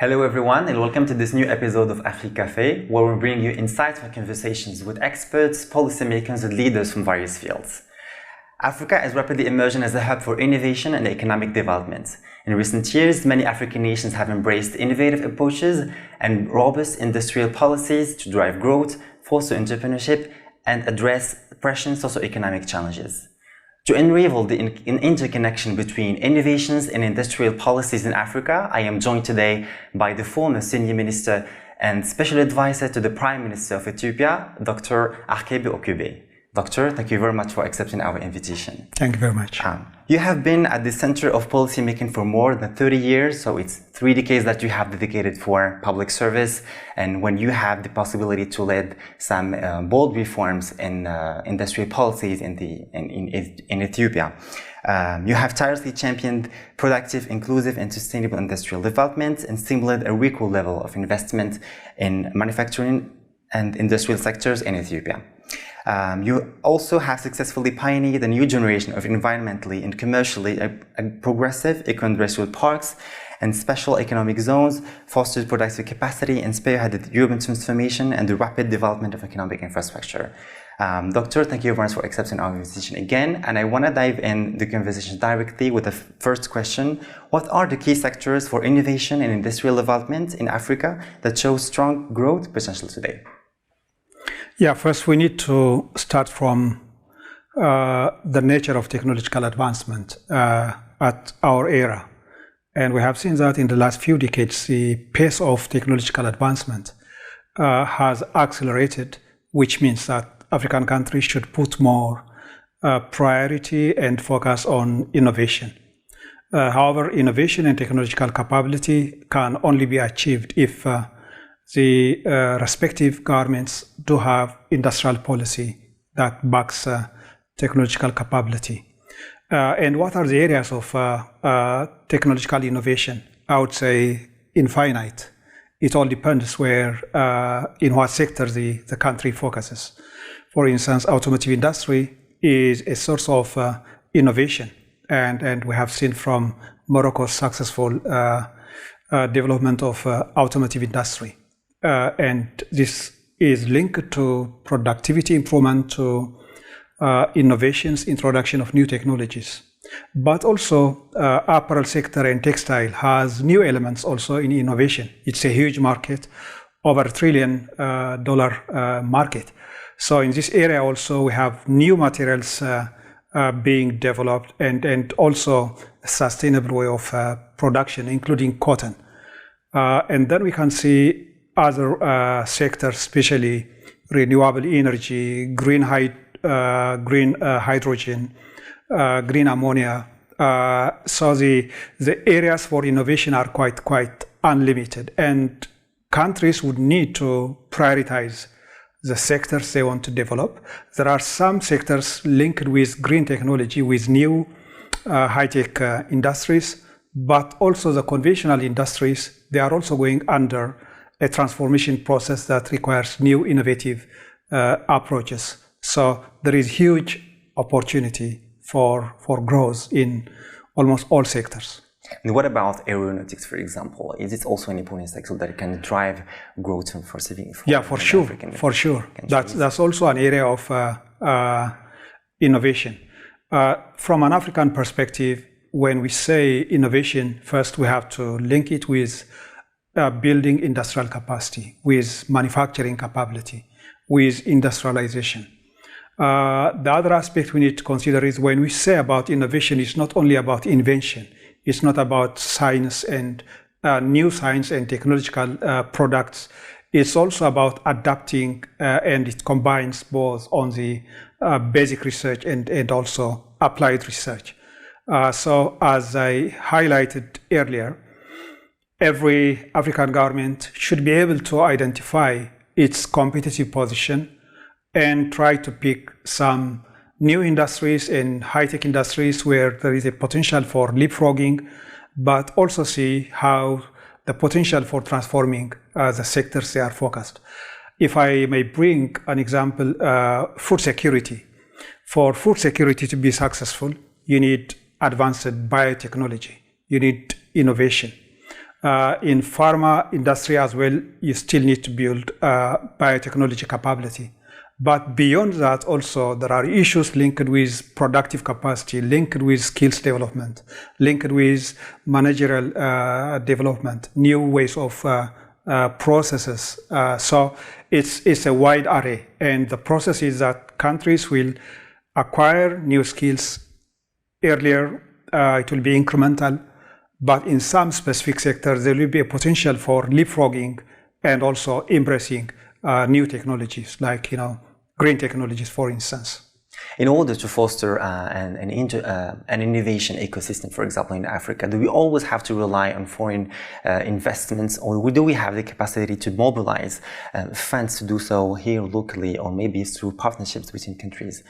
Hello everyone and welcome to this new episode of Africafé, where we bring you insightful conversations with experts, policymakers and leaders from various fields. Africa is rapidly emerging as a hub for innovation and economic development. In recent years, many African nations have embraced innovative approaches and robust industrial policies to drive growth, foster entrepreneurship and address pressing socio-economic challenges. To unravel the interconnection between innovations and industrial policies in Africa, I am joined today by the former Senior Minister and Special Advisor to the Prime Minister of Ethiopia, Dr. Arkebe Oqubay. Doctor, thank you very much for accepting our invitation. Thank you very much. You have been at the center of policymaking for more than 30 years, so it's 3 decades that you have dedicated for public service. And when you have the possibility to lead some bold reforms in industrial policies in Ethiopia, you have tirelessly championed productive, inclusive and sustainable industrial development and stimulated a record level of investment in manufacturing and industrial sectors in Ethiopia. You also have successfully pioneered a new generation of environmentally and commercially progressive eco-industrial parks and special economic zones, fostered productive capacity and spearheaded urban transformation and the rapid development of economic infrastructure. Doctor, thank you very much for accepting our invitation again, and I want to dive in the conversation directly with the first question. What are the key sectors for innovation and industrial development in Africa that show strong growth potential today? Yeah, first we need to start from the nature of technological advancement at our era. And we have seen that in the last few decades, the pace of technological advancement has accelerated, which means that African countries should put more priority and focus on innovation. However, innovation and technological capability can only be achieved if the respective governments do have industrial policy that backs technological capability. And what are the areas of technological innovation? I would say infinite. It all depends in what sector the country focuses. For instance, automotive industry is a source of innovation. And we have seen from Morocco's successful development of automotive industry. And this is linked to productivity improvement, to innovations, introduction of new technologies. But also apparel sector and textile has new elements also in innovation. It's a huge market, over $1 trillion market. So in this area also we have new materials being developed and also a sustainable way of production, including cotton. And then we can see other sectors, especially renewable energy, green hydrogen, green ammonia. So the areas for innovation are quite unlimited, and countries would need to prioritize the sectors they want to develop. There are some sectors linked with green technology, with new high-tech industries, but also the conventional industries, they are also going under a transformation process that requires new innovative approaches. So there is huge opportunity for growth in almost all sectors. And what about aeronautics, for example? Is it also an important sector that can drive growth for civil? Yeah, for sure. That's also an area of innovation. From an African perspective, when we say innovation, first we have to link it with building industrial capacity, with manufacturing capability, with industrialization. The other aspect we need to consider is when we say about innovation, it's not only about invention. It's not about science and new science and technological products. It's also about adapting, and it combines both on the basic research and also applied research. So as I highlighted earlier, every African government should be able to identify its competitive position and try to pick some new industries and high-tech industries where there is a potential for leapfrogging, but also see how the potential for transforming the sectors they are focused. If I may bring an example, food security. For food security to be successful, you need advanced biotechnology, you need innovation. In pharma industry as well, you still need to build biotechnology capability. But beyond that, also, there are issues linked with productive capacity, linked with skills development, linked with managerial development, new ways of processes. So it's a wide array. And the process is that countries will acquire new skills earlier. It will be incremental. But in some specific sectors, there will be a potential for leapfrogging and also embracing new technologies, like, green technologies, for instance. In order to foster an innovation ecosystem, for example, in Africa, do we always have to rely on foreign investments, or do we have the capacity to mobilize funds to do so here locally, or maybe through partnerships between countries?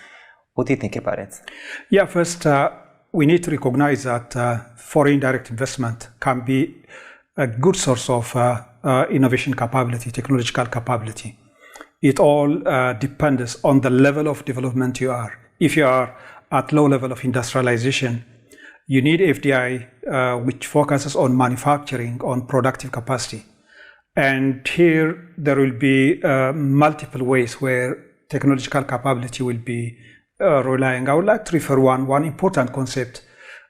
What do you think about it? Yeah, first, we need to recognize that foreign direct investment can be a good source of innovation capability, technological capability. It all depends on the level of development you are. If you are at low level of industrialization, you need FDI, which focuses on manufacturing, on productive capacity. And here there will be multiple ways where technological capability will be relying. I would like to refer one important concept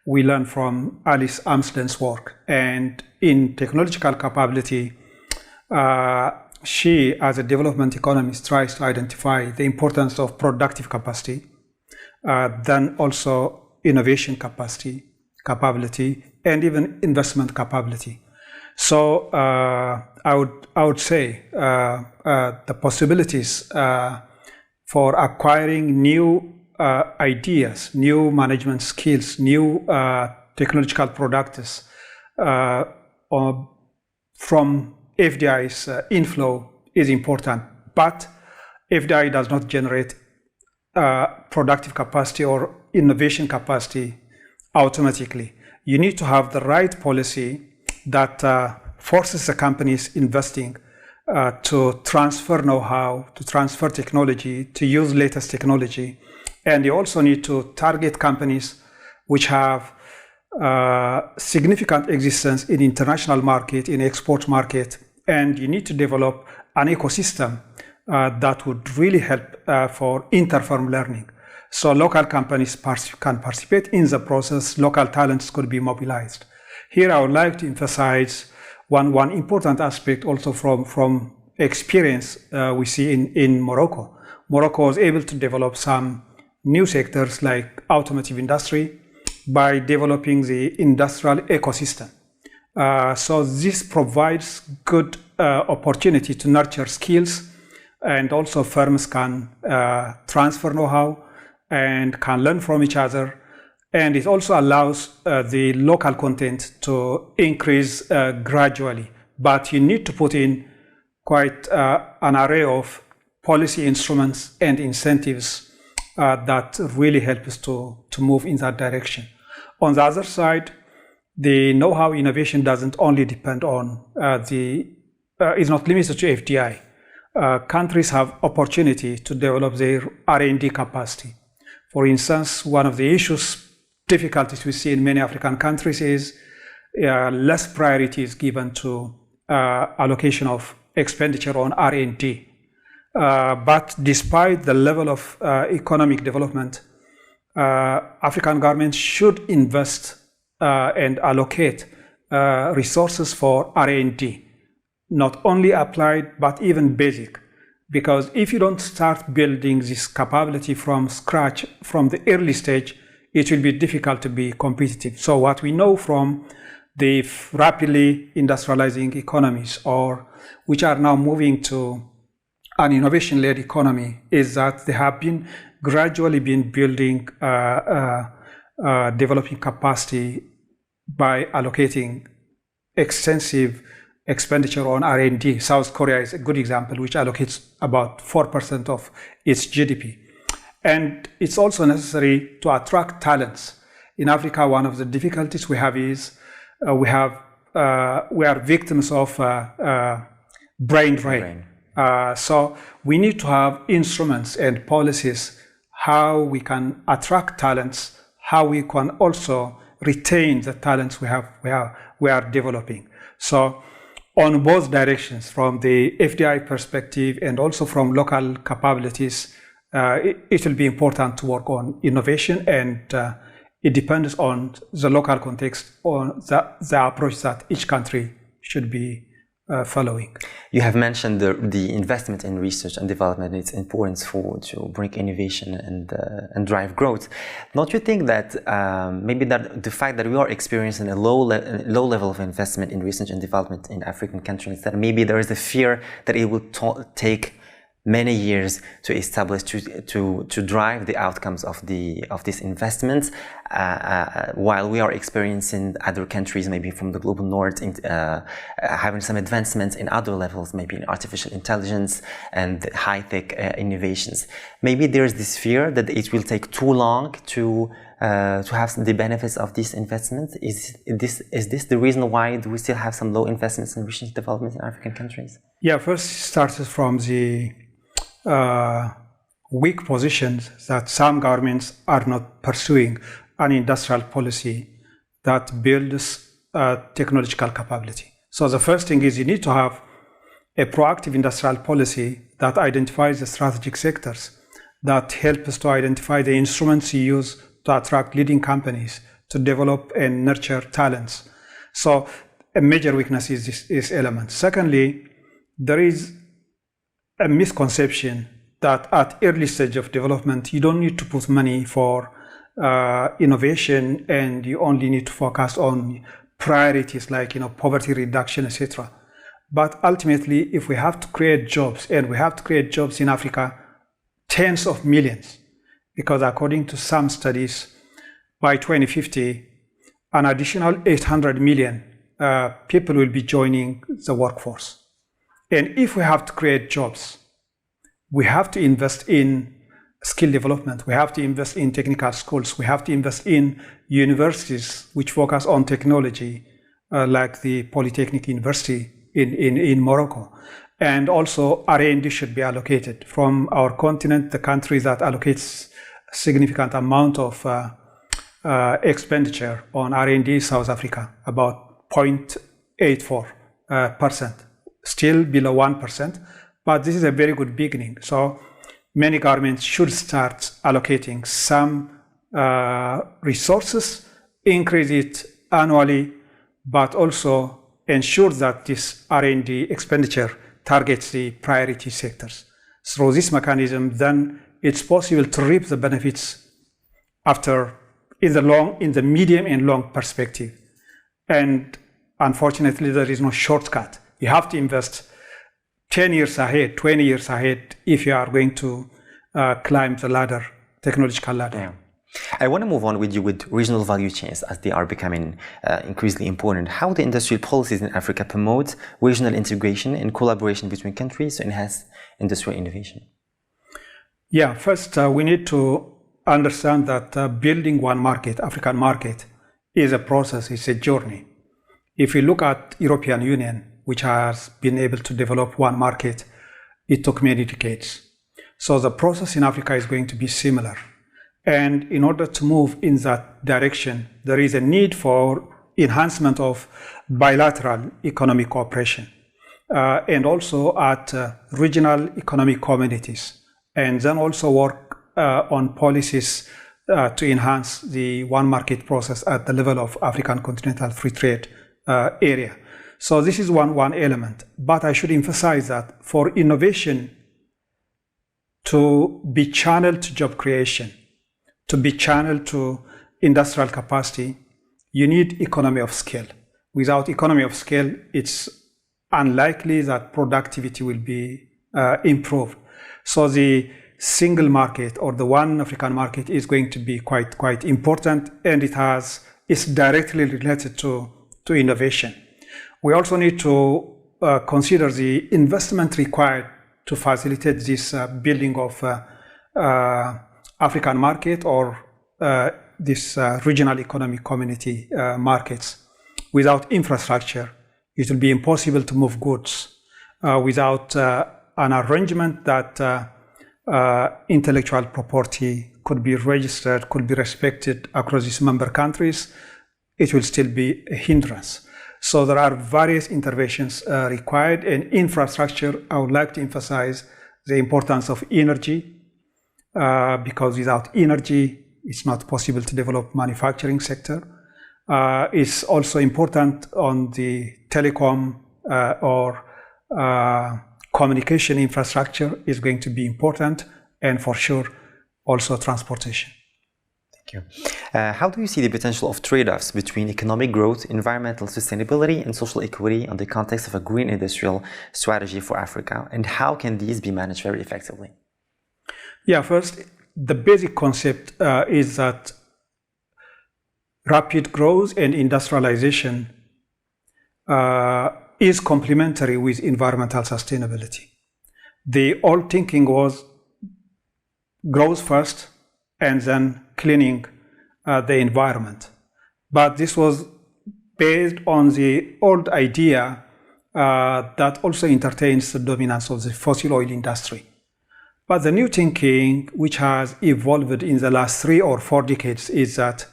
we learned from Alice Amsden's work. And in technological capability, she, as a development economist, tries to identify the importance of productive capacity, then also innovation capability, and even investment capability. So I would say the possibilities for acquiring new ideas, new management skills, new technological products from FDI's inflow is important, but FDI does not generate productive capacity or innovation capacity automatically. You need to have the right policy that forces the companies investing to transfer know-how, to transfer technology, to use latest technology. And you also need to target companies which have significant existence in international market, in export market, and you need to develop an ecosystem that would really help for inter-firm learning. So local companies can participate in the process, local talents could be mobilized. Here I would like to emphasize one important aspect also from experience we see in Morocco. Morocco was able to develop some new sectors like automotive industry by developing the industrial ecosystem. So this provides good opportunity to nurture skills, and also firms can transfer know-how and can learn from each other. And it also allows the local content to increase gradually. But you need to put in quite an array of policy instruments and incentives that really help us to move in that direction. On the other side, the know-how innovation doesn't only depend on is not limited to FDI. Countries have opportunity to develop their R&D capacity. For instance, one of the difficulties we see in many African countries is less priority is given to allocation of expenditure on R&D. But despite the level of economic development, African governments should invest and allocate resources for R&D, not only applied, but even basic. Because if you don't start building this capability from scratch, from the early stage, it will be difficult to be competitive. So what we know from the rapidly industrializing economies, or which are now moving to an innovation-led economy, is that they have been gradually building developing capacity by allocating extensive expenditure on R&D. South Korea is a good example, which allocates about 4% of its GDP. And it's also necessary to attract talents. In Africa, one of the difficulties we have is we are victims of brain drain. So we need to have instruments and policies how we can attract talents, how we can also retain the talents we are developing. So on both directions, from the FDI perspective and also from local capabilities, it will be important to work on innovation, and it depends on the local context, on the approach that each country should be following. You have mentioned the investment in research and development and its importance to bring innovation and drive growth. Don't you think that maybe that the fact that we are experiencing a low level of investment in research and development in African countries, that maybe there is a fear that it will take many years to establish, to drive the outcomes of these investments, while we are experiencing other countries, maybe from the global north, having some advancements in other levels, maybe in artificial intelligence and high-tech innovations. Maybe there's this fear that it will take too long to have the benefits of these investments. Is this the reason why we still have some low investments in research and development in African countries? Yeah, first it started from the weak positions that some governments are not pursuing an industrial policy that builds technological capability. So the first thing is you need to have a proactive industrial policy that identifies the strategic sectors, that help us to identify the instruments you use to attract leading companies, to develop and nurture talents. So a major weakness is this element. Secondly, there is a misconception that at early stage of development, you don't need to put money for innovation, and you only need to focus on priorities like poverty reduction, etc. But ultimately, if we have to create jobs, and we have to create jobs in Africa, tens of millions, because according to some studies, by 2050, an additional 800 million people will be joining the workforce. And if we have to create jobs, we have to invest in skill development. We have to invest in technical schools. We have to invest in universities which focus on technology, like the Polytechnic University in Morocco. And also R&D should be allocated from our continent. The country that allocates a significant amount of expenditure on R&D is South Africa, about 0.84%. Still below 1%, but this is a very good beginning. So many governments should start allocating some resources, increase it annually, but also ensure that this R&D expenditure targets the priority sectors. Through this mechanism, then it's possible to reap the benefits in the medium and long perspective. And unfortunately, there is no shortcut. You have to invest 10 years ahead, 20 years ahead, if you are going to climb the ladder, technological ladder. Yeah. I want to move on with you with regional value chains, as they are becoming increasingly important. How the industrial policies in Africa promote regional integration and collaboration between countries to enhance industrial innovation? Yeah, first we need to understand that building one market, African market, is a process, it's a journey. If you look at European Union, which has been able to develop one market, it took many decades. So the process in Africa is going to be similar. And in order to move in that direction, there is a need for enhancement of bilateral economic cooperation, and also at regional economic communities, and then also work on policies to enhance the one market process at the level of African Continental Free Trade area. So this is one element, but I should emphasize that for innovation to be channeled to job creation, to be channeled to industrial capacity, you need economy of scale. Without economy of scale, it's unlikely that productivity will be improved. So the single market, or the one African market, is going to be quite important, and it's directly related to innovation. We also need to consider the investment required to facilitate this building of African market, or this regional economic community markets. Without infrastructure, it will be impossible to move goods. Without an arrangement that intellectual property could be registered, could be respected across these member countries, it will still be a hindrance. So there are various interventions required. And infrastructure, I would like to emphasize the importance of energy, because without energy, it's not possible to develop manufacturing sector. It's also important on the telecom or communication infrastructure is going to be important, and for sure also transportation. Thank you. How do you see the potential of trade-offs between economic growth, environmental sustainability, and social equity in the context of a green industrial strategy for Africa, and how can these be managed very effectively? Yeah, first, the basic concept is that rapid growth and industrialization is complementary with environmental sustainability. The old thinking was growth first and then cleaning the environment. But this was based on the old idea that also entertains the dominance of the fossil oil industry. But the new thinking, which has evolved in the last 3 or 4 decades, is that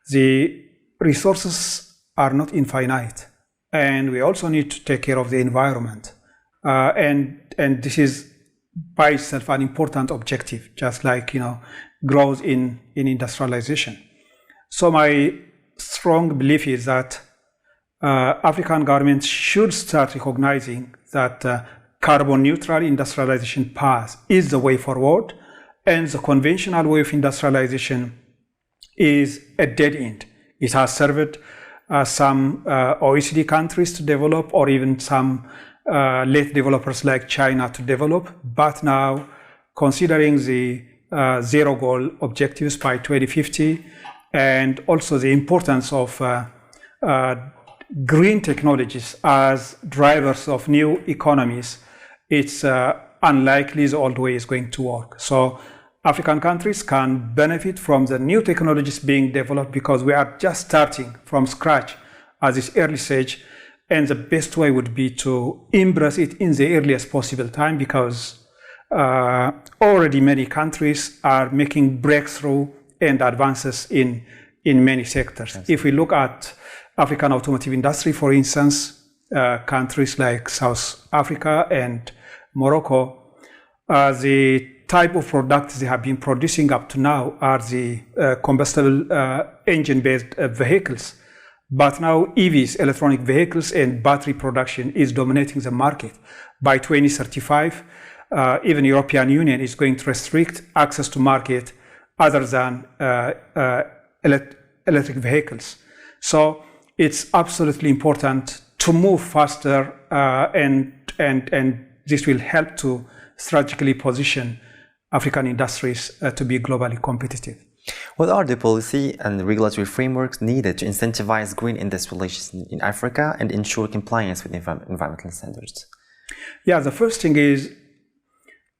the resources are not infinite, and we also need to take care of the environment. And this is by itself an important objective, just like growth in industrialization. So my strong belief is that African governments should start recognizing that carbon neutral industrialization path is the way forward, and the conventional way of industrialization is a dead end. It has served some OECD countries to develop, or even some late developers like China to develop. But now, considering the zero goal objectives by 2050, and also the importance of green technologies as drivers of new economies, it's unlikely the old way is going to work. So African countries can benefit from the new technologies being developed, because we are just starting from scratch at this early stage. And the best way would be to embrace it in the earliest possible time, because already many countries are making breakthrough and advances in many sectors. Yes. If we look at African automotive industry, for instance, countries like South Africa and Morocco, the type of products they have been producing up to now are the combustible engine-based vehicles. But now EVs, electronic vehicles, and battery production is dominating the market. By 2035, even European Union is going to restrict access to market other than electric vehicles. So it's absolutely important to move faster, and this will help to strategically position African industries to be globally competitive. What are the policy and regulatory frameworks needed to incentivize green industrialization in Africa and ensure compliance with environmental standards? Yeah, the first thing is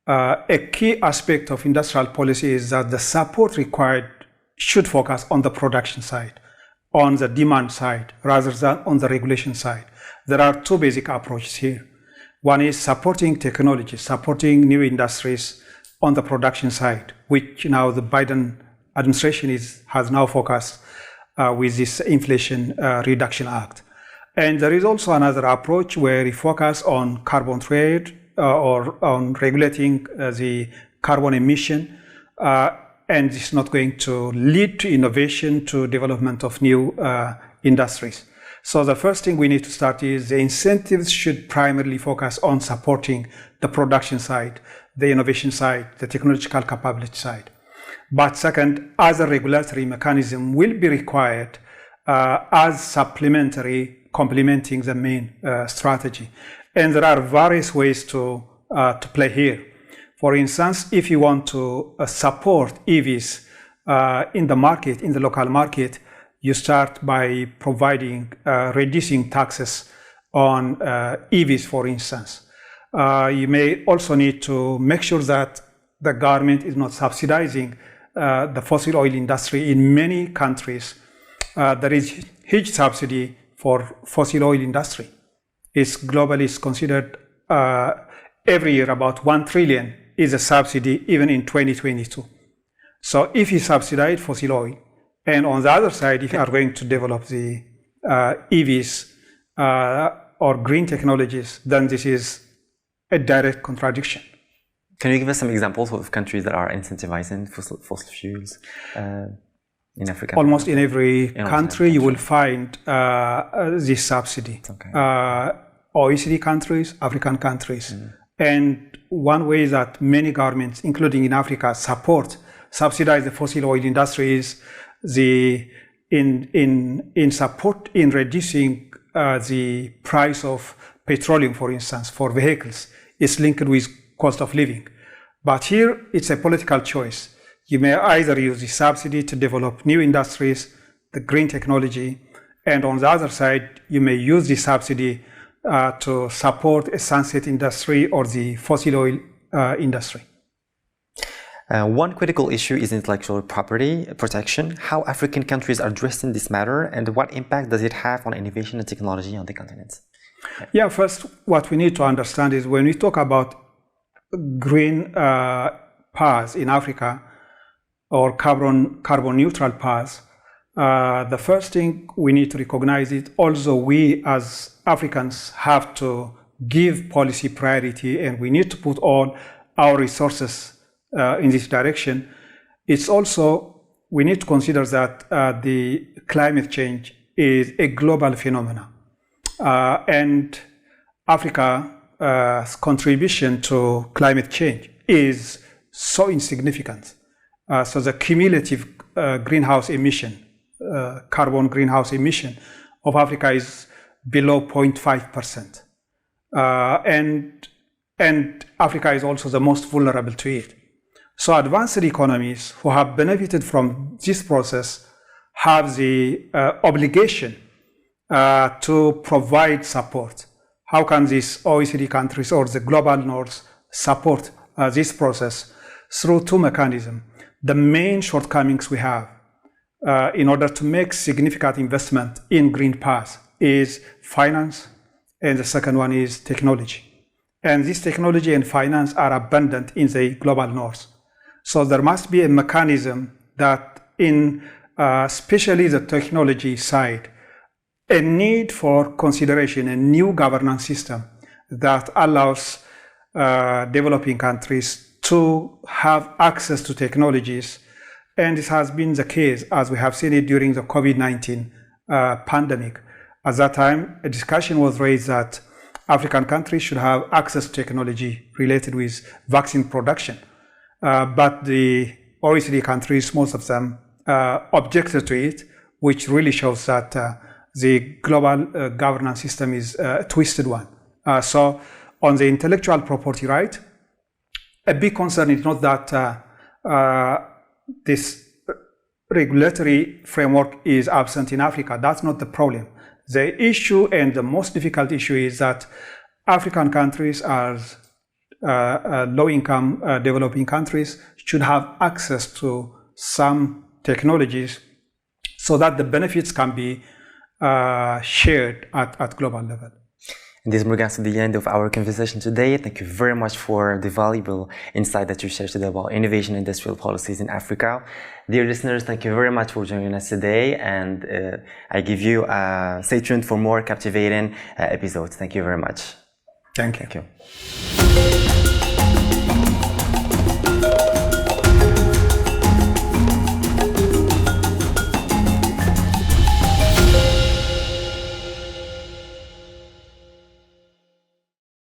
a key aspect of industrial policy is that the support required should focus on the production side, on the demand side, rather than on the regulation side. There are 2 basic approaches here. One is supporting technology, supporting new industries on the production side, which now the Biden administration has now focused with this Inflation Reduction Act. And there is also another approach where we focus on carbon trade or on regulating the carbon emission, and it's not going to lead to innovation, to development of new industries. So the first thing we need to start is the incentives should primarily focus on supporting the production side, the innovation side, the technological capability side. But second, other regulatory mechanism will be required as supplementary, complementing the main strategy. And there are various ways to play here. For instance, if you want to support EVs in the market, in the local market, you start by providing, reducing taxes on EVs, for instance. You may also need to make sure that the government is not subsidizing the fossil oil industry. In many countries, there is huge subsidy for fossil oil industry. It's globally considered every year about 1 trillion is a subsidy, even in 2022. So if you subsidize fossil oil, and on the other side, if you are going to develop the EVs, or green technologies, then this is a direct contradiction. Can you give us some examples of countries that are incentivizing fossil fuels in Africa? Almost in every country you will find this subsidy. Okay. OECD countries, African countries. And one way that many governments, including in Africa, subsidize the fossil oil industry is in support in reducing the price of petroleum, for instance, for vehicles. Is linked with cost of living. But here it's a political choice. You may either use the subsidy to develop new industries, the green technology, and on the other side, you may use the subsidy to support a sunset industry or the fossil oil industry. One critical issue is intellectual property protection. How African countries are addressing this matter, and what impact does it have on innovation and technology on the continent? Yeah, first, what we need to understand is when we talk about green paths in Africa or carbon neutral paths, the first thing we need to recognize is also we as Africans have to give policy priority, and we need to put all our resources in this direction. It's also, we need to consider that the climate change is a global phenomenon. And Africa's contribution to climate change is so insignificant. So the cumulative greenhouse emission, carbon greenhouse emission of Africa is below 0.5%. And Africa is also the most vulnerable to it. So advanced economies who have benefited from this process have the obligation to provide support. How can these OECD countries or the global north support this process? Through two mechanisms. The main shortcomings we have in order to make significant investment in green paths is finance, and the second one is technology. And this technology and finance are abundant in the global north. So there must be a mechanism that in especially the technology side, a need for consideration, a new governance system that allows developing countries to have access to technologies. And this has been the case as we have seen it during the COVID-19 pandemic. At that time, a discussion was raised that African countries should have access to technology related with vaccine production. But the OECD countries, most of them, objected to it, which really shows that the global governance system is a twisted one. So on the intellectual property right, a big concern is not that this regulatory framework is absent in Africa. That's not the problem. The issue and the most difficult issue is that African countries as low-income developing countries should have access to some technologies so that the benefits can be shared at global level. And this brings us to the end of our conversation today. Thank you very much for the valuable insight that you shared today about innovation and industrial policies in Africa. Dear listeners, thank you very much for joining us today, and I give you stay tuned for more captivating episodes. Thank you very much. Thank you. Thank you.